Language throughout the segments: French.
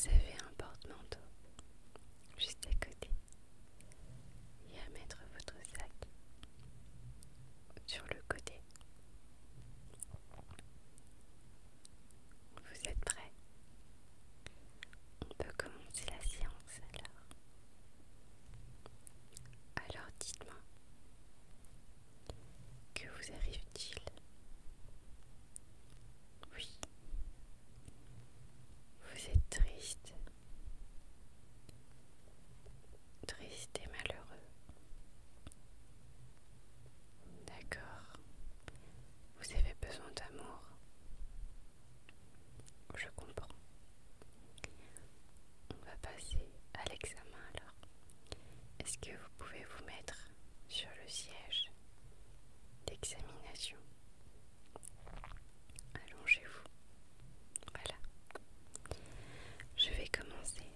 Vous avez un porte-manteau juste à côté et à mettre votre sac sur le côté. Vous êtes prêts? On peut commencer la séance alors. Alors dites-moi, que vous arrive-t-il? Oui, vous êtes triste et malheureux. D'accord, vous avez besoin d'amour. Je comprends. On va passer à l'examen alors. Est-ce que vous pouvez vous mettre sur le siège d'examination? Allongez-vous. Voilà. Je vais commencer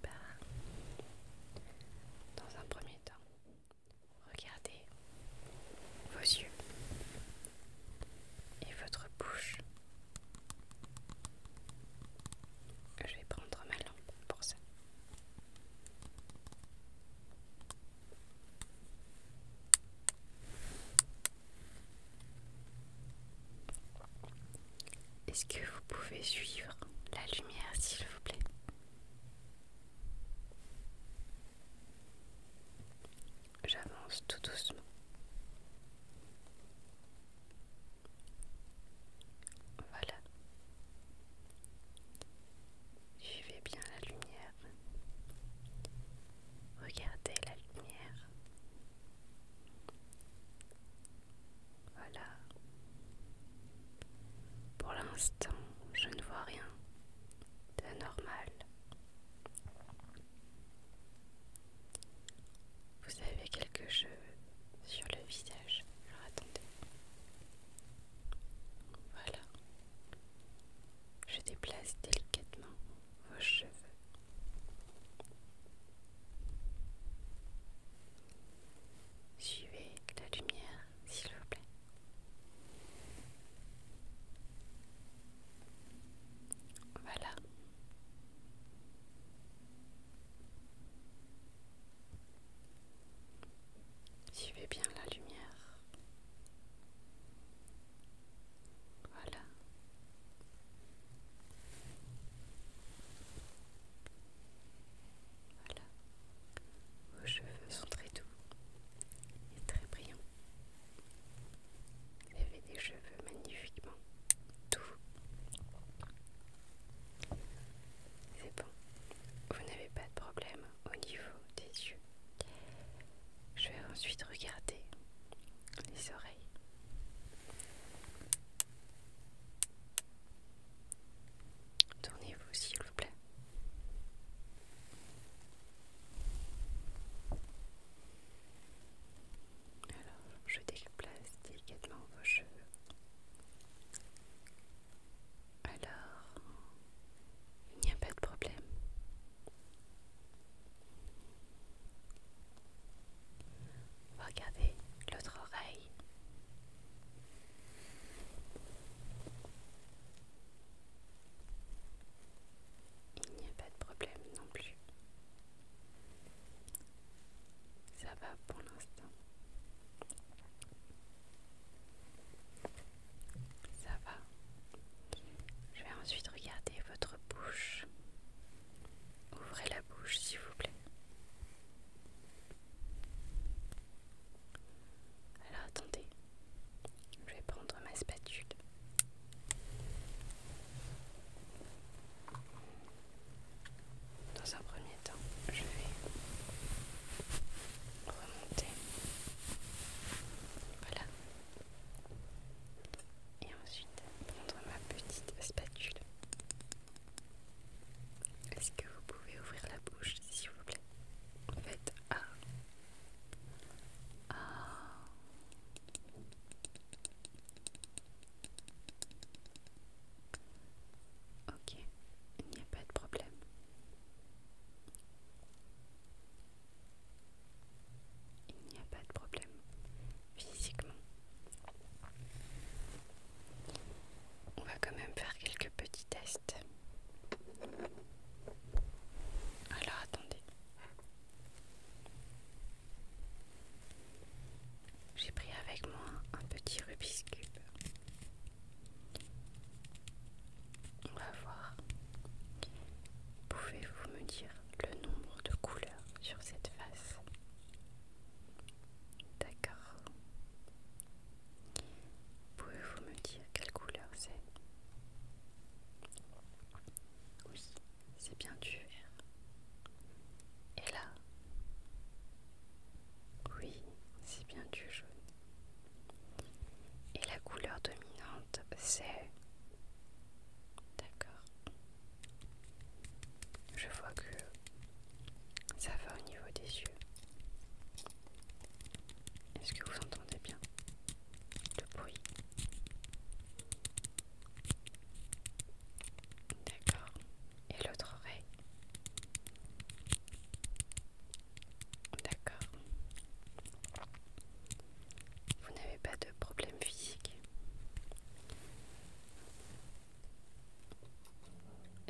par, dans un premier temps, regarder vos yeux et votre bouche. Je vais prendre ma lampe pour ça. Est-ce que vous pouvez suivre la lumière, s'il vous plaît? J'avance tout doucement. Voilà. Suivez bien la lumière. Regardez la lumière. Voilà. Pour l'instant, je ne vois rien d'anormal.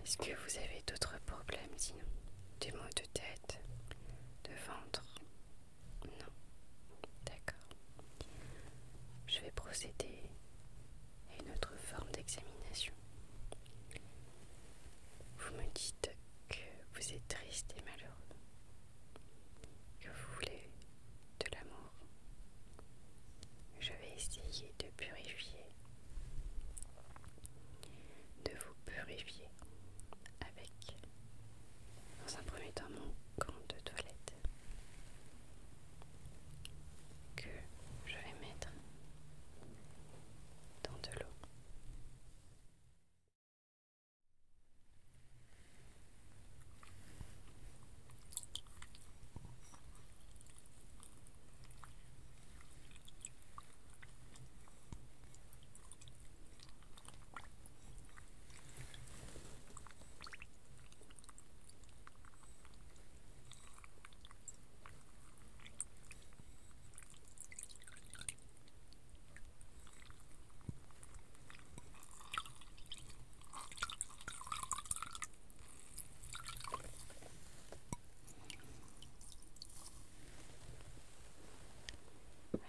Est-ce que vous avez d'autres problèmes sinon? Des maux de tête, de ventre? Non. D'accord. Je vais procéder à une autre forme d'examination. Vous me dites que vous êtes triste et malheureux, que vous voulez de l'amour. Je vais essayer de vous purifier avec, dans un premier temps, mon gant de toilette que je vais mettre dans de l'eau.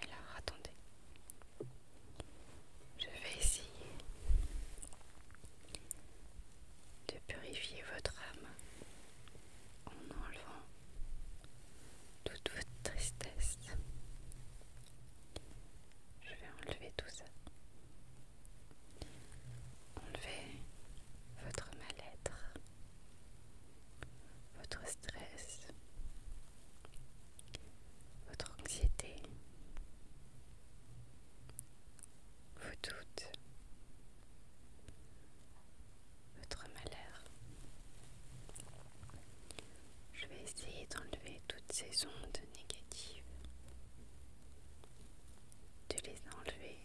Alors attendez, je vais essayer de purifier votre âme en enlevant toute votre tristesse. Je vais enlever tout ça. Enlever votre mal-être, votre stress, votre anxiété, vos doutes, votre malheur. Je vais essayer d'enlever toutes ces ondes négatives, de les enlever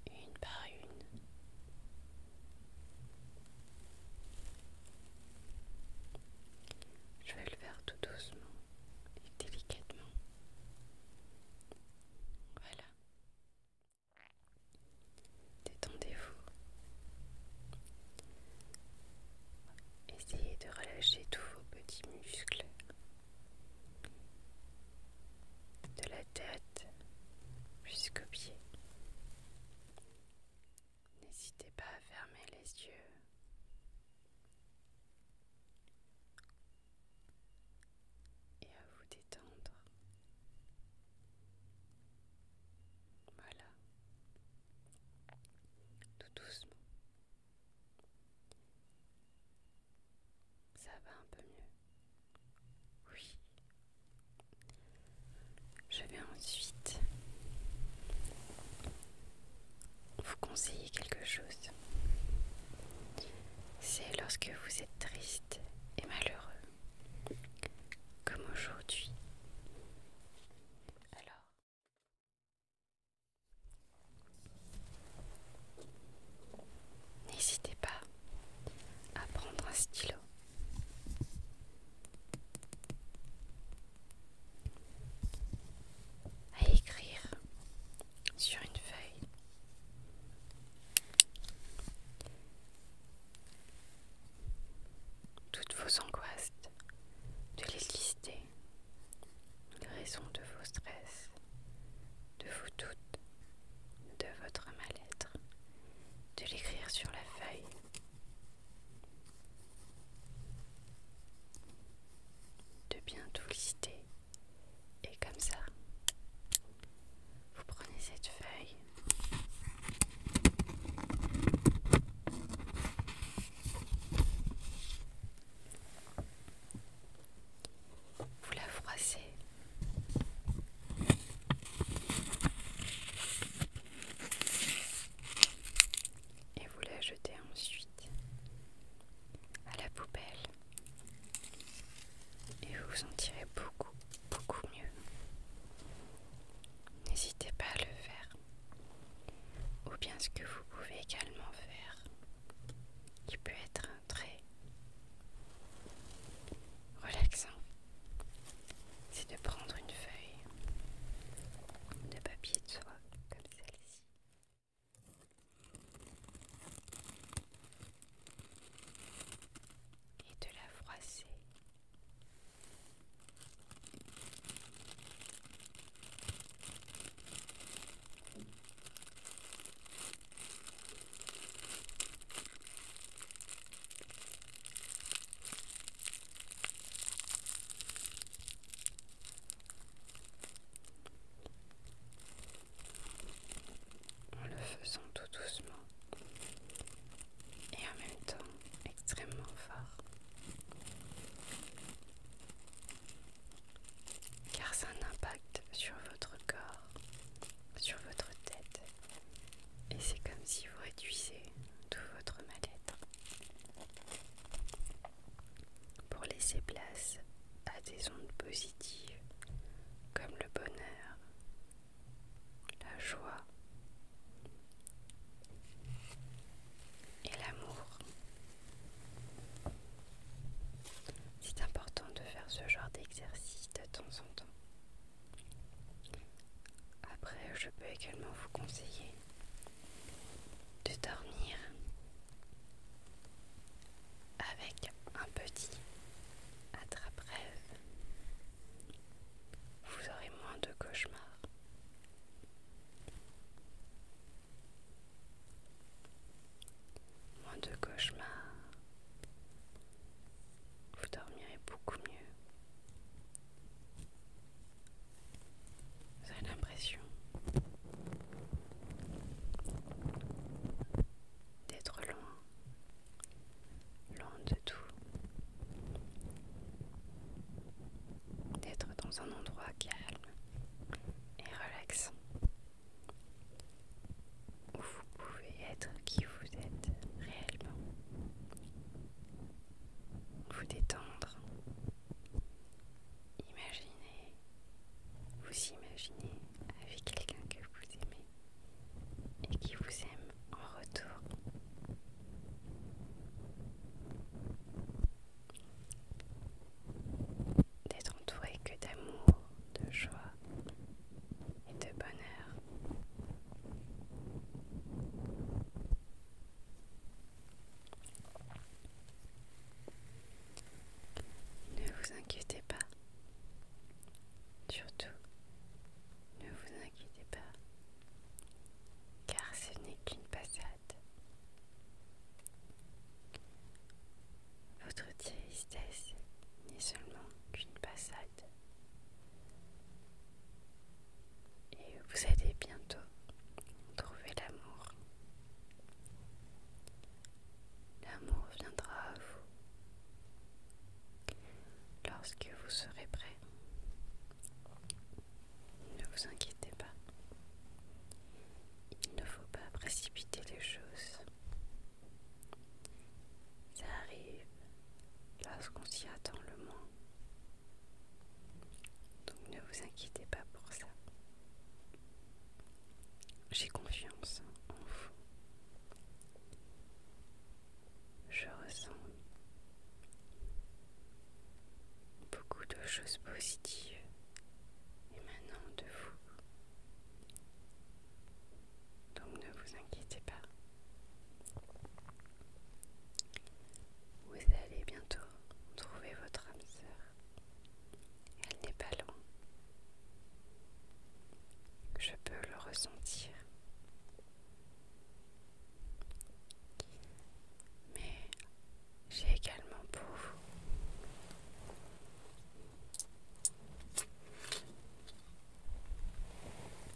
une par une. Je vais le faire tout doucement et délicatement. Voilà. Détendez-vous. Essayez de relâcher tous vos petits muscles de la tête jusqu'aux pieds. N'hésitez pas à fermer les yeux et à vous détendre. Voilà, tout doucement. Ça va un peu mieux. Oui. Je vais ensuite vous conseiller quelque chose. C'est lorsque vous êtes triste et malheureux, comme aujourd'hui. Alors, n'hésitez pas à prendre un stylo, à écrire sur une feuille toutes vos angoisses, de les lister, les raisons de vos stress, de vos doutes, de votre mal-être, de l'écrire sur la feuille. De bien tout lister. Et comme ça, vous prenez cette feuille, vous la froissez et vous la jetez ensuite à la poubelle. Et vous vous sentirez beaucoup mieux. N'hésitez pas à le faire. Ou bien ce que vous pouvez également faire, qui peut être très relaxant, c'est de prendre une feuille de papier de soie comme celle-ci faisant tout doucement et en même temps extrêmement fort, car ça a un impact sur votre corps, sur votre tête, et c'est comme si vous réduisez tout votre mal-être pour laisser place à des ondes positives comme le bonheur, la joie et l'amour. C'est important de faire ce genre d'exercice de temps en temps. Après, je peux également vous conseiller de dormir avec un petit attrape-rêve. Vous aurez moins de cauchemars. Moins de cauchemars. Vous dormirez beaucoup mieux. Vous avez l'impression d'être loin, loin de tout, d'être dans un endroit calme et relaxant, où vous pouvez être qui vous êtes réellement, vous détendre, vous imaginez avec quelqu'un que vous aimez et qui vous aime en retour. D'être entouré que d'amour, de joie et de bonheur. Ne vous inquiétez pas. Surtout, ne vous inquiétez pas, car ce n'est qu'une passade. Votre tristesse n'est seulement qu'une passade. Et vous allez bientôt trouver l'amour. L'amour viendra à vous lorsque vous serez prêt. Ne vous inquiétez pas. Il ne faut pas précipiter les choses. Ça arrive lorsqu'on s'y attend le moins. Donc ne vous inquiétez pas pour ça. J'ai confiance en vous. Je ressens beaucoup de choses positives émanant de vous. Donc ne vous inquiétez pas. Vous allez bientôt trouver votre âme sœur. Elle n'est pas loin. Je peux le ressentir. Mais j'ai également pour vous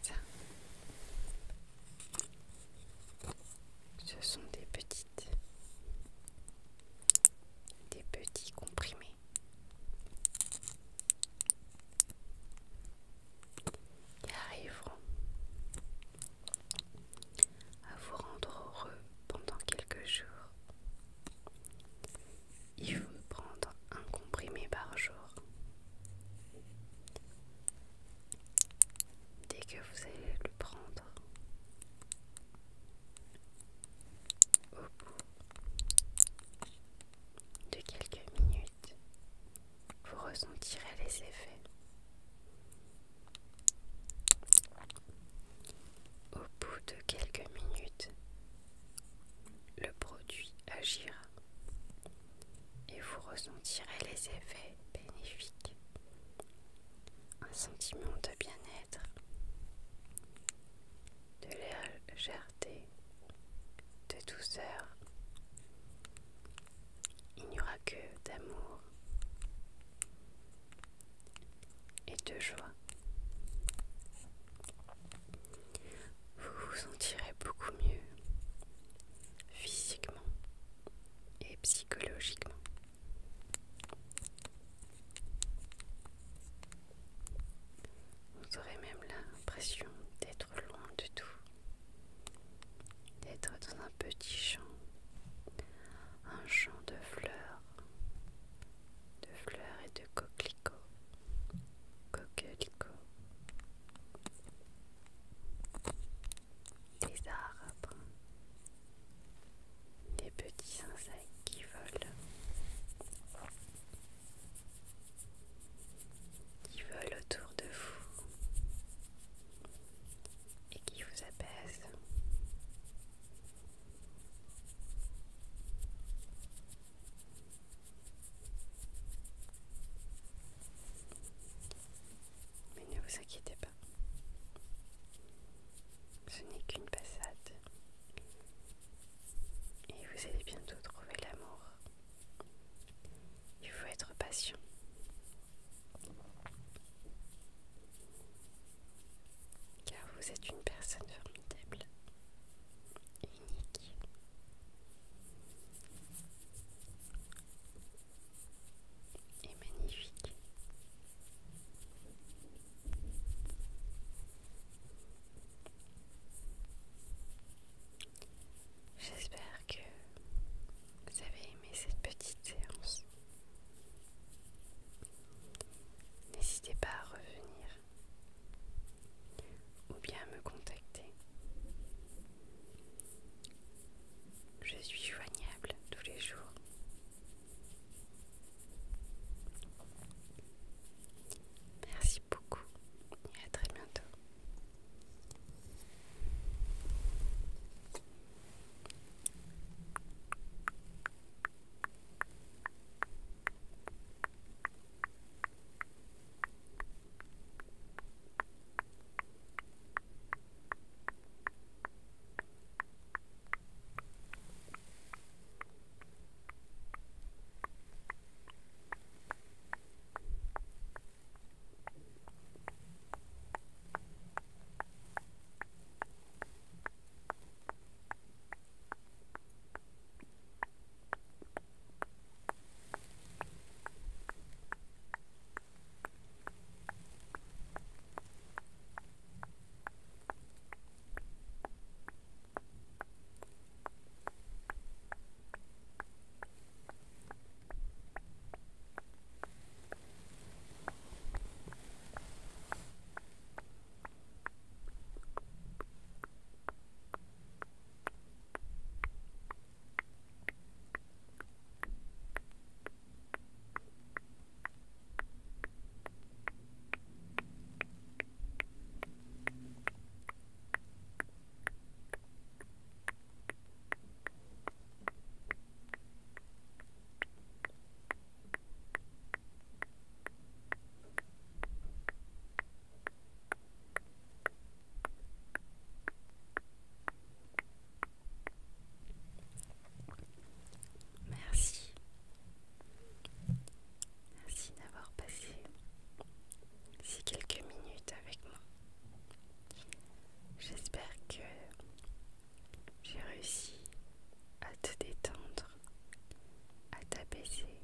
ça. Ce sont des petits comprimés qui arriveront à vous rendre heureux pendant quelques jours. Il faut prendre un comprimé par jour. Dès que vous allez le prendre, au bout de quelques minutes, vous ressentirez les effets. Au bout de quelques minutes, le produit agira et vous ressentirez les effets bénéfiques. Un sentiment de bien-être, de légèreté, de douceur. Il n'y aura que d'amour et de joie. Vous vous sentirez beaucoup petit champ, un champ de fleurs et de coquelicots, des arbres, des petits insectes qui volent autour de vous et qui vous apaisent. Mais ne vous inquiétez pas, ce n'est qu'une passade et vous allez bientôt trouver l'amour. Il faut être patient. Car vous êtes une personne formidable, unique. Et magnifique. J'espère que vous avez aimé cette petite séance. N'hésitez pas à revenir ou bien à me contacter. Je suis joignable tous les jours. Merci beaucoup et à très bientôt. Merci. Merci d'avoir passé ces quelques minutes avec moi. J'espère que j'ai réussi à te détendre, à t'apaiser